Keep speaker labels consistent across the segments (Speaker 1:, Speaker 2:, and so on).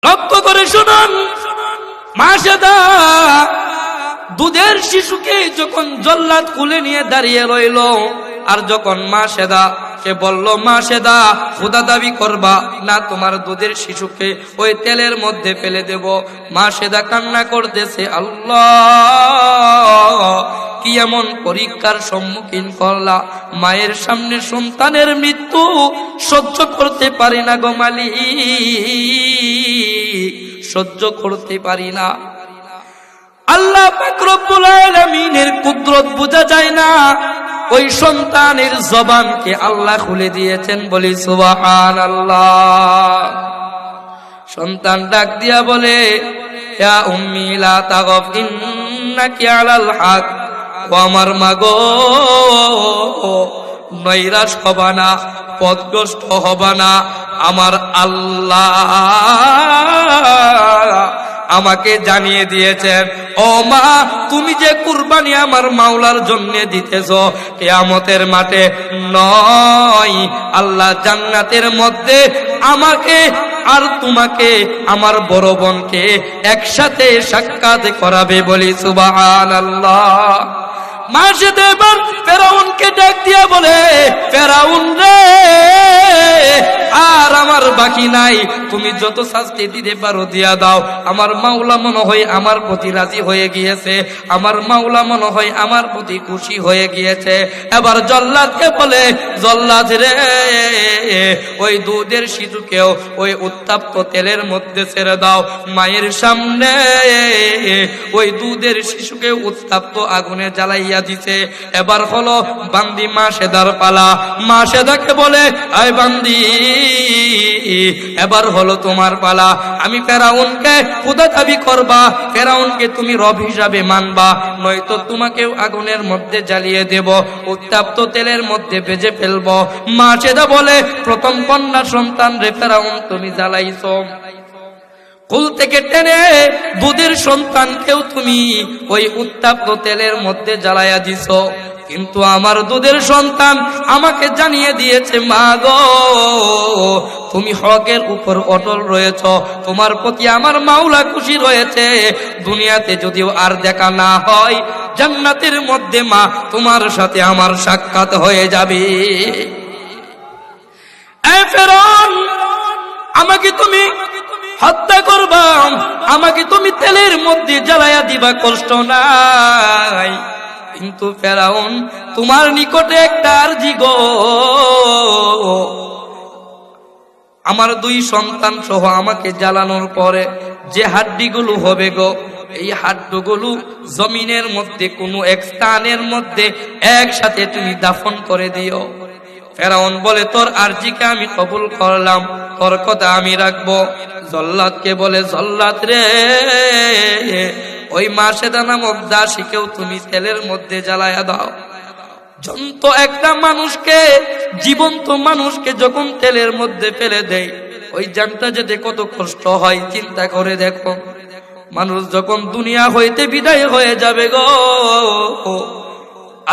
Speaker 1: লক্ষ্য করে শুনুন, মাসেদা দুধের শিশুকে যখন জল্লাদ কুলে নিয়ে দাঁড়িয়ে রইল, আর যখন মাসেদা সে বলল, মাসেদা খোদা দাবি করবা না তোমার দুধের শিশুকে ওই তেলের মধ্যে ফেলে দেব। মাসেদা কান্না করতেছে, আল্লাহ কি এমন পরীক্ষার সম্মুখীন করলা, মায়ের সামনে সন্তানের মৃত্যু সহ্য করতে পারি না গো মালিক, সহ্য করতে পারি না। আল্লাহ পাক রব্বুল আলামিনের কুদরত বোঝা যায় না, ওই সন্তানের জবানকে আল্লাহ খুলে দিয়েছেন, বলি সুবহানাল্লাহ। সন্তান ডাক দিয়া বলে, ইয়া উম্মি লা তাগফ ইন্নাকি আলাল হক, ও আমার মা গো নৈরাশ হবা না, পথভ্রষ্ট হবা না, আমার আল্লাহ আমাকে জানিয়ে দিয়েছেন, ও মা তুমি যে কুরবানি আমার মাওলার জন্য দিতেছ, কিয়ামতের মাঠে নয়, আল্লাহ জান্নাতের মধ্যে আমাকে আর তোমাকে আমার বড় বোনকে একসাথে সাক্ষাৎ করাবে, বলি সুবহানাল্লাহ। মাসেদা এবার ফেরাউনকে ডাক দিয়া বলে, ফেরাউন রে আর আমার বাকি নাই, তুমি যত শাস্তি দিতে পারো দিয়া দাও, আমার মাওলা মনে হয় আমার প্রতি রাজি হয়ে গিয়েছে, আমার মাওলা মনে হয় আমার প্রতি খুশি হয়ে গিয়েছে। এবার জল্লাদকে বলে, জল্লাদ রে ওই দুধের শিশুকেও ওই উত্তপ্ত তেলের মধ্যে ছেড়ে দাও, মায়ের সামনে ওই দুধের শিশুকে উত্তপ্ত আগুনে জ্বালাইয়া দিছে। এবার হলো বান্দি মাসেদার পালা। মাসেদাকে বলে, আয় বান্দি এবার হলো তোমার পালা, আমি ফেরাউনকে খোদা দাবি করবা, ফেরাউনকে তুমি রব হিসাবে মানবা, নয়তো তোমাকেও আগুনের মধ্যে জ্বালিয়ে দেব, উত্তপ্ত তেলের মধ্যে ভেজে ফেলবো। মাসেদা বলে, প্রথম কন্যা সন্তান রে ফেরাউন তুমি জ্বালাইছো, কুল থেকে টেনে দুধের সন্তানকেও তুমি ওই উত্তপ্ত তেলের মধ্যে জ্বালাইয়া দিছ, কিন্তু আমার দুধের সন্তান আমাকে জানিয়ে দিয়েছে, মা গো তুমি হকের উপর অটল রয়েছ, তোমার প্রতি আমার মাওলা খুশি রয়েছে, দুনিয়াতে যদিও আর দেখা না হয়, জান্নাতের মধ্যে মা তোমার সাথে আমার সাক্ষাৎ হয়ে যাবে। এ ফেরাউন, আমাকে তুমি হত্যা করবা, আমাকে তুমি তেলের মধ্যে জ্বালাইয়া দিবা, কষ্ট নাই, কিন্তু ফেরাউন তোমার নিকটে একটা আরজি গো, আমার দুই সন্তান সহ আমাকে জ্বালানোর পরে যে হাড্ডিগুলো হবে গো, এই হাড্ডিগুলো জমিনের মধ্যে কোনো এক স্থানের মধ্যে একসাথে তুমি দাফন করে দিও। ফেরাউন বলে, তোর আরজিকে আমি কবুল করলাম, তোর কথা আমি রাখবো। জল্লাদকে বলে, জল্লাদ রে ওই মাসেদা নামক দাসীকেও তুমি তেলের মধ্যে জ্বালায়া দাও। জন্ত একটা মানুষকে, জীবন্ত মানুষকে যখন তেলের মধ্যে ফেলে দেয়, ওই জানটা যেতে কত কষ্ট হয় চিন্তা করে দেখো। মানুষ যখন দুনিয়া হইতে বিদায় হয়ে যাবে গো,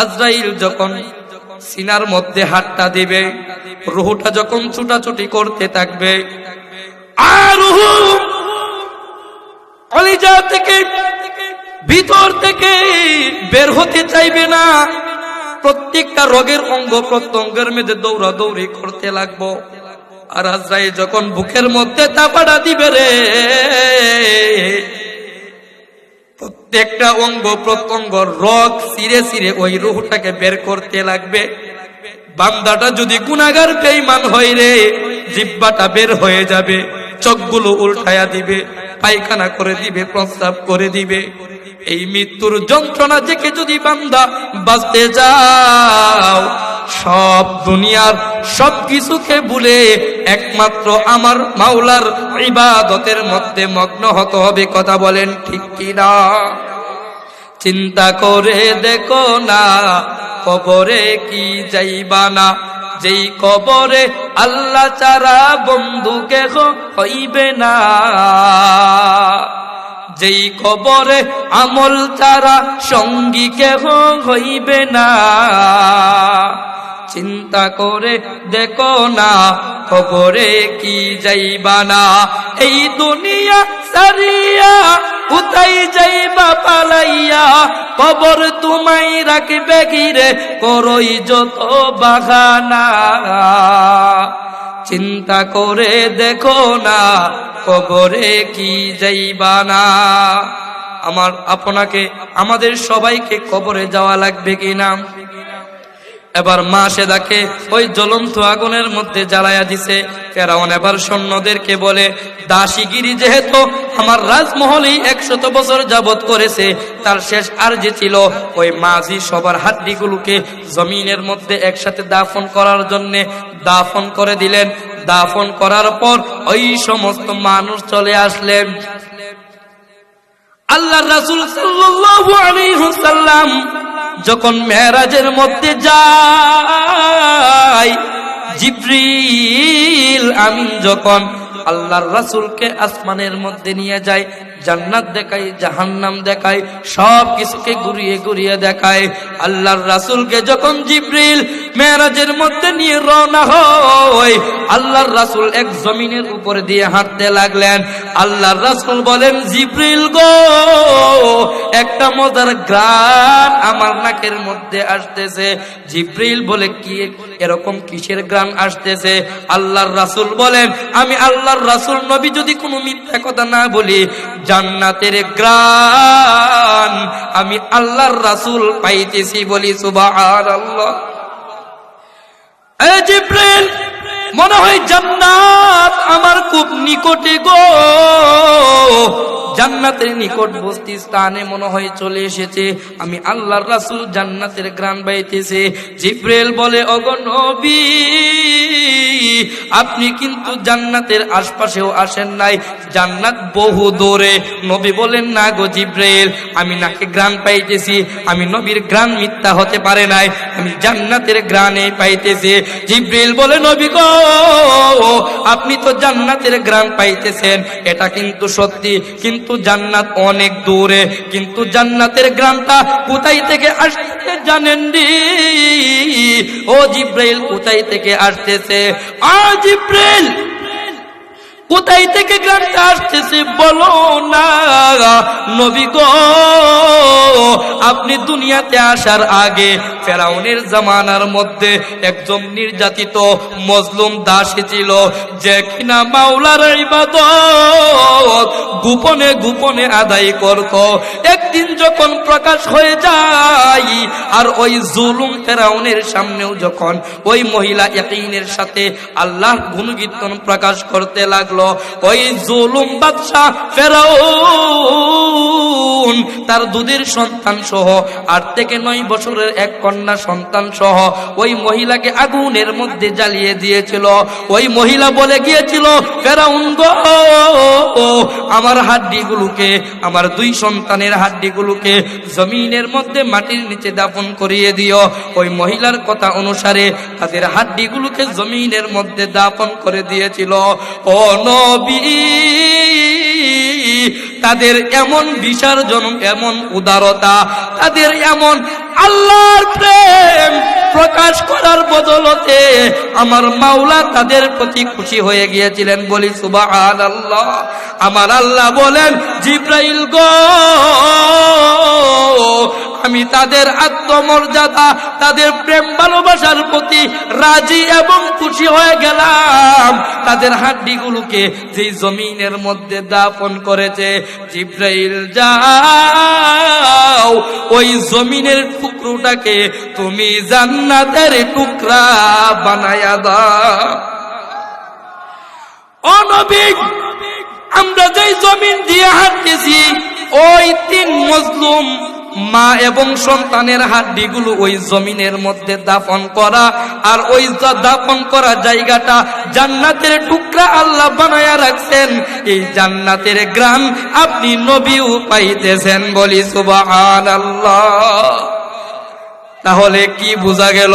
Speaker 1: আজরাইল যখন সিনার মধ্যে হাতটা দিবে, রুহটা যখন ছুটাছুটি করতে থাকবে, আর রুহু কলিজা থেকে ভিতর থেকে বের হতে চাইবে না, প্রত্যেকটা রোগের অঙ্গ প্রত্যঙ্গের মধ্যে দৌড়াদৌড়ি করতে লাগবো। আর আজরাইল যখন বুকের মধ্যে চাপাটা দিবে রে, প্রত্যেকটা অঙ্গ প্রত্যঙ্গ রগ চিরে চিরে ওই রুহটাকে বের করতে লাগবে। বান্দাটা যদি গুনাহগার বেঈমান হয় রে, জিহ্বাটা বের হয়ে যাবে, চোখগুলো উল্টায়া দিবে, পায়খানা করে দিবে, প্রস্রাব করে দিবে। এই মৃত্যুর যন্ত্রণা থেকে যদি বান্দা বাঁচতে যাও, সব দুনিয়ার সব কিছুকে ভুলে একমাত্র আমার মাওলার ইবাদতের মধ্যে মগ্ন হতে হবে। কথা বলেন ঠিক কিনা? চিন্তা করে দেখো না, কবরে কি যাইবা না, যেই কবরে আল্লাহ ছাড়া বন্ধু কেহ হইবে না, যেই কবরে আমল ছাড়া সঙ্গী কেহ হইবে না, চিন্তা করে দেখো না কবরে কি যাইবা না। এই দুনিয়া সারিয়া কোথায় যাইবা পালাইয়া, কবর তোমায় রাখবে ঘিরে করই যত বাহানা। চিন্তা করে দেখো না কবরে কি যাইবা না। আপনাকে আমাদের সবাইকে কবরে যাওয়া লাগবে কিনা? এবার মা সে দেখে ওই জ্বলন্ত আগুনের মধ্যে জ্বালায়া দিছে। ফেরাউন এবার সৈন্যদেরকে বলে, দাসীগিরি যেহেতু আমার রাজমহলেই 100 বছর যাবত করেছে, তার শেষ আর যে ছিল ওই মাঝি সবার হাড্ডিগুলোকে জমিনের মধ্যে একসাথে দাফন করার জন্য দাফন করে দিলেন। দাফন করার পর ওই সমস্ত মানুষ চলে আসলেন। আল্লাহর রাসূল সাল্লাল্লাহু আলাইহি ওয়াসাল্লাম যখন মেরাজের মধ্যে যায়, জিবরিল আমিন যখন আল্লাহর রাসূলকে আসমানের মধ্যে নিয়ে যায়, জান্নাত দেখায়, জাহান্নাম দেখায়, সব কিছুকে ঘুরিয়ে ঘুরিয়ে দেখায়। আল্লাহর রাসূলকে যখন জিবরিল মেরাজের মধ্যে নিয়ে রওনা হয়, আল্লাহর রাসূল এক জমিনের উপর দিয়ে হাঁটতে লাগলেন। আল্লাহর রাসূল বলেন, জিবরিল গো, একটা মজার গ্রান আমার নাকের মধ্যে আসতেছে। জিবরিল বলে, কি এরকম কিসের গ্রান আসতেছে? আল্লাহর রাসূল বলেন, আমি আল্লাহর রাসূল নবী যদি কোনো মিথ্যা কথা না বলি, জান্নাতের গ্রান আমি আল্লাহর রাসূল পাইতেছি। বলি সুবহানাল্লাহ। এই জিবরিল, মনে হয় জান্নাত আমার খুব নিকটে গো, জান্নাতের নিকটবর্তী স্থানে মনে হয় চলে এসেছে, আমি আল্লাহর রাসূল জান্নাতের ঘ্রাণ পাইতেছে। জিবরিল বলে, ওগো নবী, আপনি কিন্তু জান্নাতের আশপাশেও আসেন নাই, জান্নাত বহু দূরে। নবী বলেন, না গো জিবরিল, আমি নাকে ঘ্রাণ পাইতেছি, আমি নবীর ঘ্রাণ মিথ্যা হতে পারে নাই, আমি জান্নাতের ঘ্রাণে পাইতেছি। জিবরিল বলে, নবী গো, আপনি তো জান্নাতের ঘ্রাণ পাইতেছেন, এটা কিন্তু সত্যি, কিন্তু জান্নাত অনেক দূরে। কিন্তু জান্নাতের ঘ্রাণটা কোথায় থেকে আসছে জানেন নি? ও জিবরাইল, কোথায় থেকে আসতেছে? জিবরাইল, কোথায় থেকে ঘ্রাণটা আসতেছে বলো না নবী গো। আপনি দুনিয়াতে আসার আগে ফেরাউনের জামানার মধ্যে একজন নির্যাতিত মজলুম দাসী ছিল, যে কিনা মাওলার ইবাদত গোপনে গোপনে আদায় করত। একদিন যখন প্রকাশ হয়ে যায়, আর ওই জুলুম ফেরাউনের সামনেও যখন ওই মহিলা ইয়াকিনের সাথে আল্লাহর গুণকীর্তন প্রকাশ করতে লাগলো, ওই জুলুম বাদশা ফেরাউন তার দুধের সন্তান সহ 8 থেকে 9 বছরের এক কন্যা সন্তান সহ ওই মহিলাকে আগুনের মধ্যে জ্বালিয়ে দিয়েছিল। ওই মহিলা বলে গিয়েছিল, ফেরাউন গো, আমার হাড্ডিগুলোকে, আমার 2 সন্তানের হাড্ডিগুলোকে জমিনের মধ্যে মাটির নিচে দাফন করিয়ে দিও। ওই মহিলার কথা অনুসারে তাদের হাড্ডিগুলোকে জমিনের মধ্যে দাফন করে দিয়েছিল। ও নবী, তাদের এমন বিচারজনক, এমন উদারতা, তাদের এমন আল্লাহর প্রেম প্রকাশ করার বদলতে আমার মাওলা তাদের প্রতি খুশি হয়ে গিয়েছিলেন। বলি সুবহানাল্লাহ। আমার আল্লাহ বলেন, জিবরাইল গো, আমি তাদের আত্মমর্যাদা, তাদের প্রেম ভালোবাসার প্রতি রাজি এবং খুশি হয়ে গেলাম। তাদের হাড্ডিগুলোকে যেই জমিনের মধ্যে দাফন করেছে, জিবরাইল যাও, ওই জমিনের টুকরোটাকে তুমি জান্নাতের টুকরা বানায়া দাও। ও নবী, আমরা যেই জমিন দিয়ে হাঁটতেছি, ওই 3 মজলুম মা এবং সন্তানের হাড্ডিগুলো ওই জমিনের মধ্যে দাফন করা, আর ওই দাফন করা জায়গাটা জান্নাতের টুকরা আল্লাহ বানায়া রাখছেন। এই জান্নাতের ঘ্রাণ আপনি নবীও পাইতেছেন। বলি সুবহানাল্লাহ। তাহলে কি বোঝা গেল?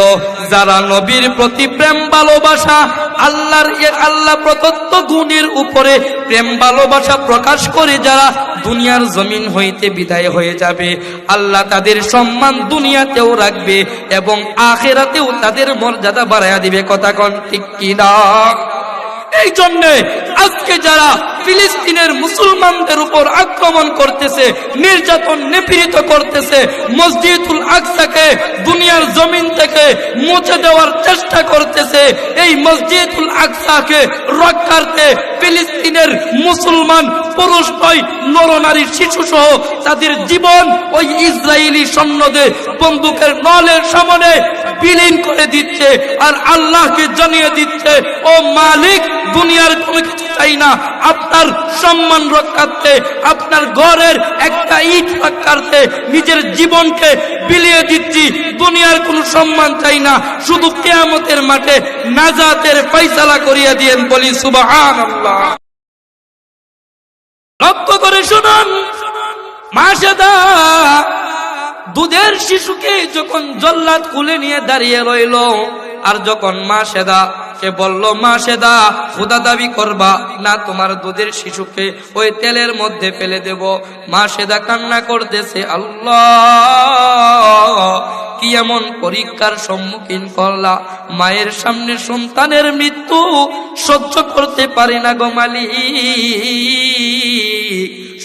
Speaker 1: যারা নবীর প্রতি প্রেম ভালোবাসা, আল্লাহ প্রদত্ত গুণের উপরে প্রেম ভালোবাসা প্রকাশ করে যারা দুনিয়ার জমিন হইতে বিদায় হয়ে যাবে, আল্লাহ তাদের সম্মান দুনিয়াতেও রাখবে এবং আখিরাতেও তাদের মর্যাদা বাড়াইয়া দিবে। কথা কোন ঠিক কিনা? এই জন্যে আজকে যারা ফিলিস্তিনের মুসলমানদের উপর আক্রমণ করতেছে, নির্যাতন নিপীড়িত করতেছে, মসজিদুল আকসাকে দুনিয়ার জমিন থেকে মুছে দেওয়ার চেষ্টা করতেছে, এই মসজিদুল আকসাকে রক্ষার্থে ফিলিস্তিনের মুসলমান পুরুষ নয়, নরনারী শিশু সহ তাদের জীবন ওই ইসরায়েলি সৈন্যদের বন্দুকের নলের সামনে বিলীন করে দিচ্ছে আর আল্লাহকে জানিয়ে দিচ্ছে, ও মালিক, দুনিয়ার কোনো কিছু চাই না, আপনার সম্মান রক্ষার্থে, আপনার ঘরের একটা ইট রক্ষার্থে নিজের জীবনকে বিলিয়ে দিচ্ছি, দুনিয়ার কোনো সম্মান চাই না, শুধু কিয়ামতের মাঠে নাজাতের ফয়সালা করিয়া দিয়েন। বলি সুবহানাল্লাহ। লক্ষ্য করে শুনুন, মাসেদা দুধের শিশুকে যখন জল্লাদ কুলে নিয়ে দাঁড়িয়ে রইল, আর যখন মাসেদা কে বলল, মাসেদা খোদা দাবি করবা না, তোমার দুধের শিশুকে ওই তেলের মধ্যে ফেলে দেব। মাসেদা কান্না করতেছে, আল্লাহ কি এমন পরীক্ষার সম্মুখীন করলা, মায়ের সামনে সন্তানের মৃত্যু সহ্য করতে পারি না গো মালিক,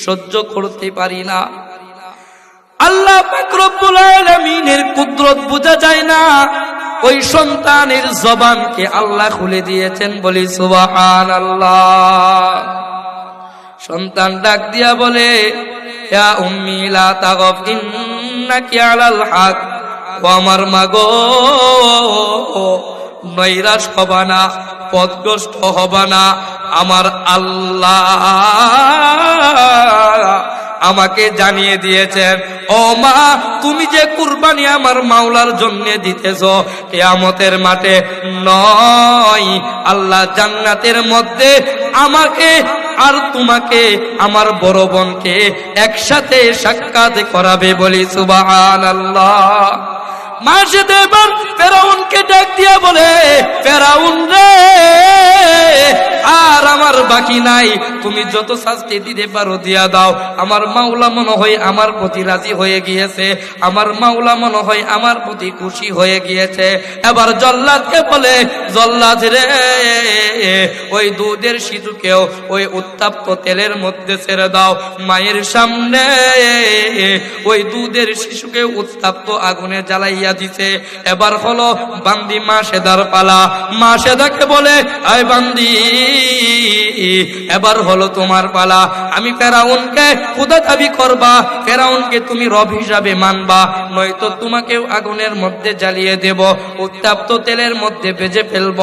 Speaker 1: সহ্য করতে পারি না। আল্লাহ পাক রব্বুল আলামিনের কুদরত বোঝা যায় না, ওই সন্তানের জবানকে আল্লাহ খুলে দিয়েছেন। বলি সুবহানাল্লাহ। সন্তান ডাক দিয়া বলে, ইয়া উম্মি লা তাগফ ইন্নাকি আলাল হক, ও আমার মা গো, নৈরাশ হবা না, পথভ্রষ্ট হবা না, আমার আল্লাহ আমাকে জানিয়ে দিয়েছেন, ও মা, তুমি যে কুরবানি আমার মাওলার জন্য দিতেছ, কিয়ামতের মাঠে নয়, আল্লাহ জান্নাতের মধ্যে আমাকে আর তোমাকে, আমার বড় বোনকে একসাথে সাক্ষাৎ করাবে। বলি সুবহানাল্লাহ। মাসেদ এবার ফেরাউনকে ডাক দিয়া বলে, ফেরাউন রে, আর আমার বাকি নাই, তুমি যত শাস্তি দিতে পারো দিয়া দাও, আমার মাওলা মনে হয় আমার প্রতি রাজি হয়ে গিয়েছে, আমার মাওলা মনে হয় আমার প্রতি খুশি হয়ে গিয়েছে। এবার জল্লাদকে বলে, জল্লাদ রে, ওই দুধের শিশুকেও ওই উত্তপ্ত তেলের মধ্যে ছেড়ে দাও, মায়ের সামনে ওই দুধের শিশুকে উত্তপ্ত আগুনে জ্বালাইয়া দিছে। এবার হলো বান্দি মাসেদার পালা। মাসেদাকে বলে, আয় বান্দি, এবার হলো তোমার পালা, আমি ফেরাউনকে খোদা দাবি করবা, ফেরাউনকে তুমি রব হিসাবে মানবা, নয়তো তোমাকেও আগুনের মধ্যে জ্বালিয়ে দেব, উত্তপ্ত তেলের মধ্যে ভেজে ফেলব।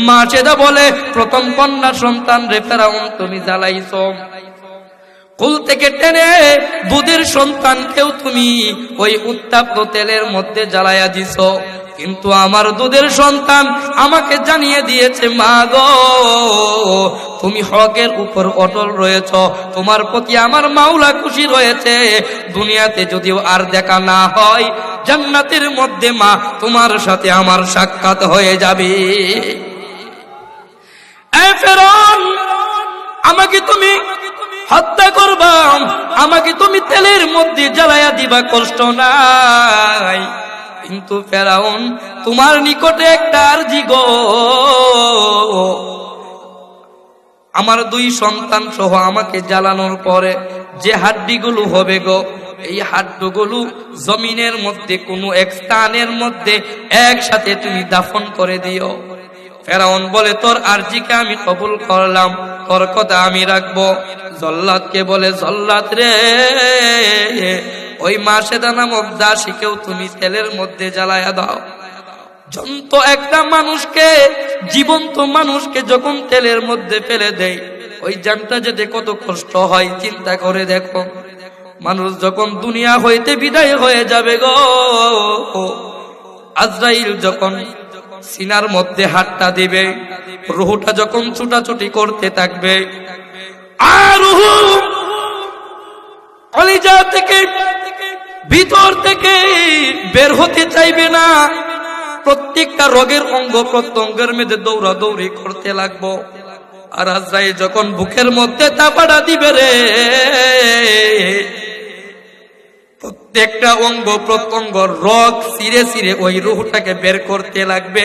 Speaker 1: মাসেদা বলে, প্রথম কন্যা সন্তান রে ফেরাউন তুমি জ্বালাইছো, কুল থেকে টেনে দুধের সন্তানকেও তুমি ওই উত্তপ্ত তেলের মধ্যে জ্বালাইয়া দিছো, কিন্তু আমার দুধের সন্তান আমাকে জানিয়ে দিয়েছে, মা গো, তুমি হকের উপর অটল রয়েছ, তোমার প্রতি আমার মাওলা খুশি রয়েছে, দুনিয়াতে যদিও আর দেখা না হয়, জান্নাতের মধ্যে মা তোমার সাথে আমার সাক্ষাৎ হয়ে যাবে। এই ফেরাউন, আমাকে তুমি হত্যা করবা, আমাকে তুমি তেলের মধ্যে জ্বালাইয়া দিবা, কষ্ট নাই, কিন্তু ফেরাউন তোমার নিকটে একটা আরজি গো, আমার দুই সন্তান সহ আমাকে জ্বালানোর পরে যে হাড্ডিগুলো হবে গো, এই হাড্ডিগুলো জমিনের মধ্যে কোনো এক স্থানের মধ্যে একসাথে তুমি দাফন করে দিও। ফেরাউন বলে, তোর আরজিকে আমি কবুল করলাম, তোর কথা আমি রাখবো। জল্লাদকে বলে, জল্লাদ রে, ওই মাসেদা নামক দাসীকেও তুমি তেলের মধ্যে জ্বালায়া দাও। জন্ত একটা মানুষকে, জীবন্ত মানুষকে যখন তেলের মধ্যে ফেলে দেয়, ওই জানটা যেতে কত কষ্ট হয় চিন্তা করে দেখো। মানুষ যখন দুনিয়া হইতে বিদায় হয়ে যাবে গো, আজরাইল যখন সিনার মধ্যে হাতটা দিবে, রুহটা যখন ছুটাছুটি করতে থাকবে, আর রুহ কলিজা থেকে ভিতর থেকে বের হতে চাইবে না। প্রত্যেকটা রোগের অঙ্গ প্রত্যঙ্গের মধ্যে দৌড়াদৌড়ি করতে লাগবো। আর আজরাইল যখন বুকের মধ্যে চাপাটা দিবে রে, প্রত্যেকটা অঙ্গ প্রত্যঙ্গ রগ ছিঁড়ে ছিঁড়ে ওই রূহটাকে বের করতে লাগবে।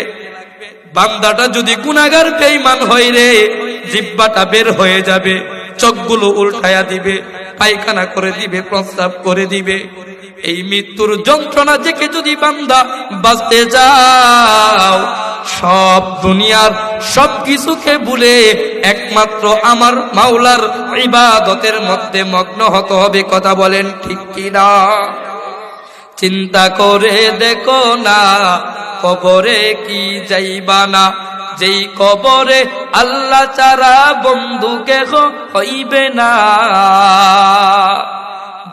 Speaker 1: বান্দাটা যদি গুনাহগার বেঈমান হয় রে, জিহ্বাটা বের হয়ে যাবে, চোখগুলো উল্টায়া দিবে, পায়খানা করে দিবে, প্রস্রাব করে দিবে। এই মৃত্যুর যন্ত্রণা থেকে যদি বান্দা বাঁচতে যাও, সব দুনিয়ার সব কিছুকে ভুলে একমাত্র আমার মাওলার ইবাদতের মধ্যে মগ্ন হতে হবে। কথা বলেন ঠিক কিনা? চিন্তা করে দেখো না, কবরে কি যাইবা না, যেই কবরে আল্লাহ ছাড়া বন্ধু কেহ হইবে না,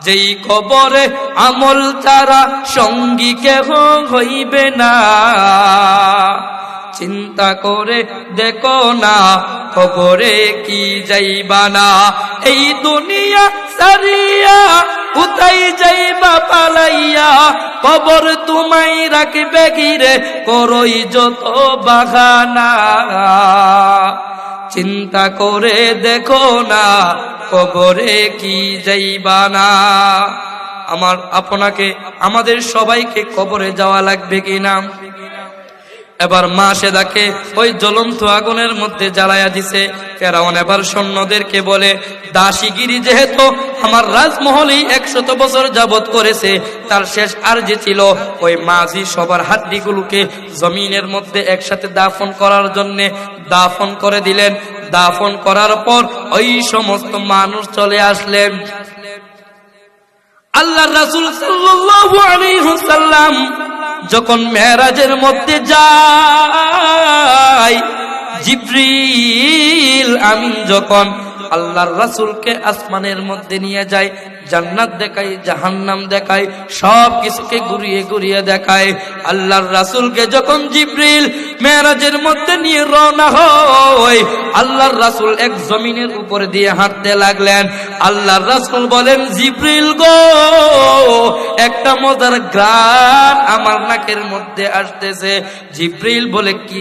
Speaker 1: যেই কবরে আমল ছাড়া সঙ্গী কেহ হইবে না। চিন্তা করে দেখো না, কবরে কি যাইবা না, এই দুনিয়া সারিয়া কোথায় যাইবা পালাইয়া, কবর তোমায় রাখবে ঘিরে, করই যত বাহানা। চিন্তা করে দেখো না, কবরে কি যাইবা না। আমার আপনাকে আমাদের সবাইকে কবরে যাওয়া লাগবে কিনা? এবার মা সেদাকে ওই জ্বলন্ত আগুনের মধ্যে জ্বালায়া দিছে। ফেরাউন এবার সৈন্যদেরকে বলে, দাসীগিরি যেহেতু আমার রাজমহলেই 100 বছর যাবত করেছে, তার শেষ আর যে ছিল ওই মাঝি সবার হাড্ডিগুলোকে জমিনের মধ্যে একসাথে দাফন করার জন্য দাফন করে দিলেন। দাফন করার পর ওই সমস্ত মানুষ চলে আসলেন। আল্লাহর রাসূল সাল্লাল্লাহু আলাইহি ওয়াসাল্লাম যখন মেরাজের মধ্যে যায়, জিবরিল আমিন যখন আল্লাহর রাসূলকে আসমানের মধ্যে নিয়ে যায়, জান্নাত দেখায়, জাহান্নাম দেখায়, সব কিছুকে ঘুরিয়ে ঘুরিয়ে দেখায়। আল্লাহর রাসূলকে যখন জিবরিল মেরাজের মধ্যে নিয়ে রওনা হয়, আল্লাহর রাসূল এক জমিনের উপরে দিয়ে হাঁটতে লাগলেন। আল্লাহর রাসূল বলেন, জিবরিল গো, একটা মজার গ্রান আমার নাকের মধ্যে আসতেছে। জিবরিল বলে, কি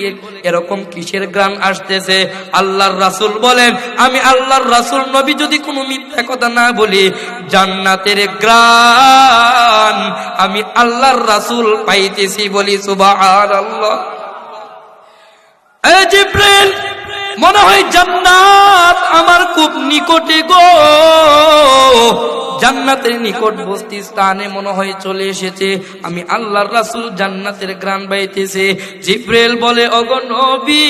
Speaker 1: এরকম কিসের গ্রান আসতেছে? আল্লাহর রাসূল বলেন, আমি আল্লাহর রাসূল নবী যদি কোনো মিথ্যা কথা না বলি, জান্নাতের গ্রান আমি আল্লাহর রাসূল পাইতেছি। বলি সুবহানাল্লাহ। এই জিবরিল, মনে হয় জান্নাত আমার খুব নিকটে গো, জান্নাতের নিকটবর্তী স্থানে মনে হয় চলে এসেছে, আমি আল্লাহর রাসূল জান্নাতের ঘ্রাণ পাইতেছে। জিবরিল বলে, ওগো নবী,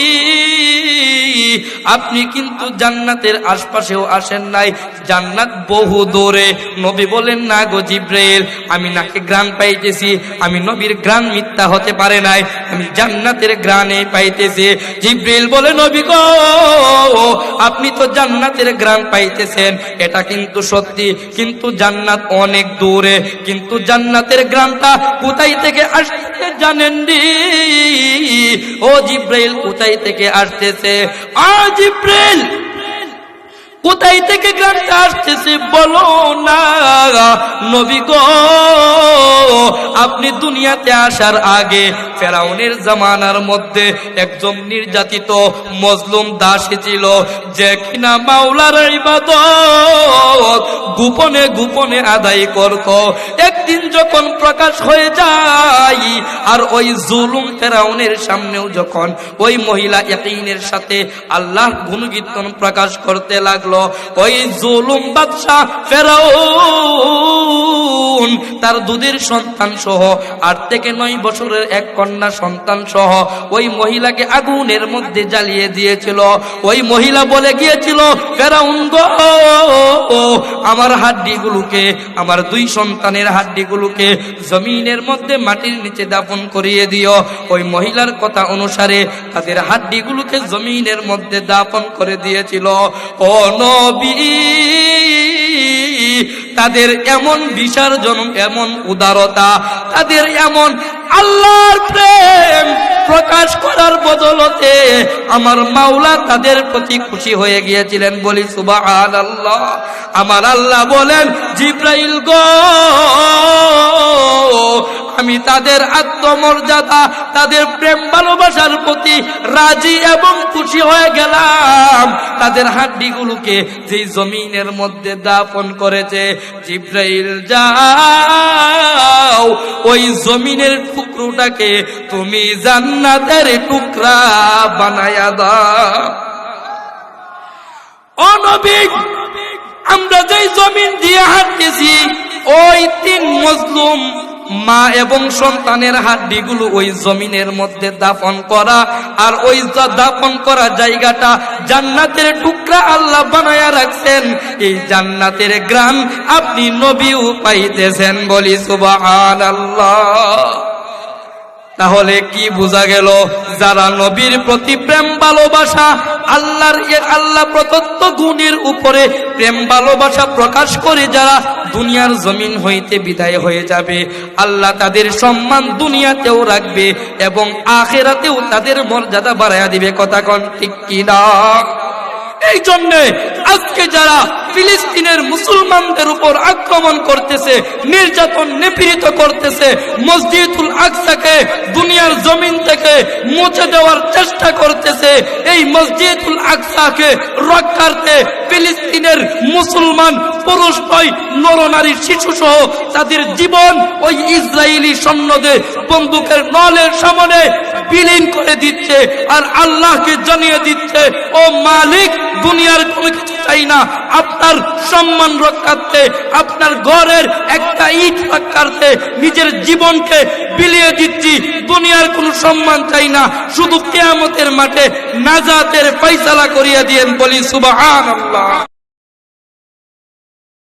Speaker 1: আপনি কিন্তু জান্নাতের আশপাশেও আসেন নাই, জান্নাত বহু দূরে। নবী বলেন, না গো জিবরিল, আমি নাকে ঘ্রাণ পাইতেছি, আমি নবীর ঘ্রাণ মিথ্যা হতে পারে নাই, আমি জান্নাতের ঘ্রাণে পাইতেছি। জিবরিল বলে, নবী গো, আপনি তো জান্নাতের ঘ্রাণ পাইতেছেন, এটা কিন্তু সত্যি, কিন্তু জান্নাত অনেক দূরে। কিন্তু জান্নাতের ঘ্রাণটা কোথায় থেকে আসতেছে জানেন নি? ও জিবরাইল, কোথায় থেকে আসতেছে? জিবরাইল, কোথায় থেকে ঘ্রাণটা আসতেছে বলো না। নবী গো, আপনি দুনিয়াতে আসার আগে ফেরাউনের জামানার মধ্যে একজন নির্যাতিত মজলুম দাসী ছিল, যে কিনা মাওলার ইবাদত গোপনে গোপনে আদায় করত। একদিন যখন প্রকাশ হয়ে যায়, আর ওই জুলুম ফেরাউনের সামনেও যখন ওই মহিলা ইয়াকিনের সাথে আল্লাহর গুণকীর্তন প্রকাশ করতে লাগলো, ওই জুলুম বাদশা ফেরাউন তার দুধের সন্তান সহ 8 থেকে 9 বছরের এক কন্যা সন্তান সহ ওই মহিলাকে আগুনের মধ্যে জ্বালিয়ে দিয়েছিল। ওই মহিলা বলে গিয়েছিল, ফেরাউন গো, আমার হাড্ডিগুলোকে, আমার 2 সন্তানের হাড্ডিগুলোকে জমিনের মধ্যে মাটির নিচে দাফন করিয়ে দিও। ওই মহিলার কথা অনুসারে তাদের হাড্ডিগুলোকে জমিনের মধ্যে দাফন করে দিয়েছিল। ও নবী, তাদের এমন বিসর্জন, এমন উদারতা, তাদের এমন আল্লাহর প্রেম, প্রকাশ করার বদলতে আমার মাওলা তাদের প্রতি খুশি হয়ে গিয়েছিলেন। বলি সুবহানাল্লাহ। আমার আল্লাহ বলেন, জিব্রাইল গো, আমি তাদের আত্মমর্যাদা, তাদের প্রেম ভালোবাসার প্রতি রাজি এবং খুশি হয়ে গেলাম। তাদের হাড্ডিগুলোকে যেই জমিনের মধ্যে দাফন করেছে, জিব্রাইল যাও ওই জমিনের টুকরোটাকে তুমি জান্নাতের টুকরা বানায়া দাও। ও নবী, আমরা যেই জমিন দিয়ে হাঁটতেছি, ওই 3 মজলুম মা এবং সন্তানের হাড্ডিগুলো ওই জমিনের মধ্যে দাফন করা, আর ওই দাফন করা জায়গাটা জান্নাতের টুকরা আল্লাহ বানায়া রাখছেন। এই জান্নাতের গ্রাম আপনি নবীও পাইতেছেন। বলি সুবহানাল্লাহ। তাহলে কি বোঝা গেল? যারা নবীর প্রতি প্রেম ভালোবাসা, আল্লাহ প্রদত্ত গুণের উপরে প্রেম ভালোবাসা প্রকাশ করে যারা দুনিয়ার জমিন হইতে বিদায় হয়ে যাবে, আল্লাহ তাদের সম্মান দুনিয়াতেও রাখবে এবং আখিরাতেও তাদের মর্যাদা বাড়াইয়া দিবে। কথা কোন ঠিক কিনা? এই জন্য আজকে যারা ফিলিস্তিনের মুসলমানদের উপর আক্রমণ করতেছে, নির্যাতন নিপীড়িত করতেছে, মসজিদুল আকসাকে দুনিয়ার জমিন থেকে মুছে দেওয়ার চেষ্টা করতেছে, এই মসজিদুল আকসাকে রক্ষার্থে ফিলিস্তিনের মুসলমান পুরুষ নয়, নরনারী শিশু সহ তাদের জীবন ওই ইসরায়েলি সৈন্যদের বন্দুকের নলের সামনে বিলীন করে দিচ্ছে, আর আল্লাহকে জানিয়ে দিচ্ছে, ও মালিক, দুনিয়ার কোনো কিছু চাই না, আপনার সম্মান রক্ষার্থে, আপনার ঘরের একটা ইট রক্ষার্থে নিজের জীবনকে বিলিয়ে দিচ্ছি। দুনিয়ার কোনো সম্মান চাই না, শুধু কিয়ামতের মাঠে নাজাতের ফয়সালা করিয়া দিয়েন। বলি সুবহানাল্লাহ।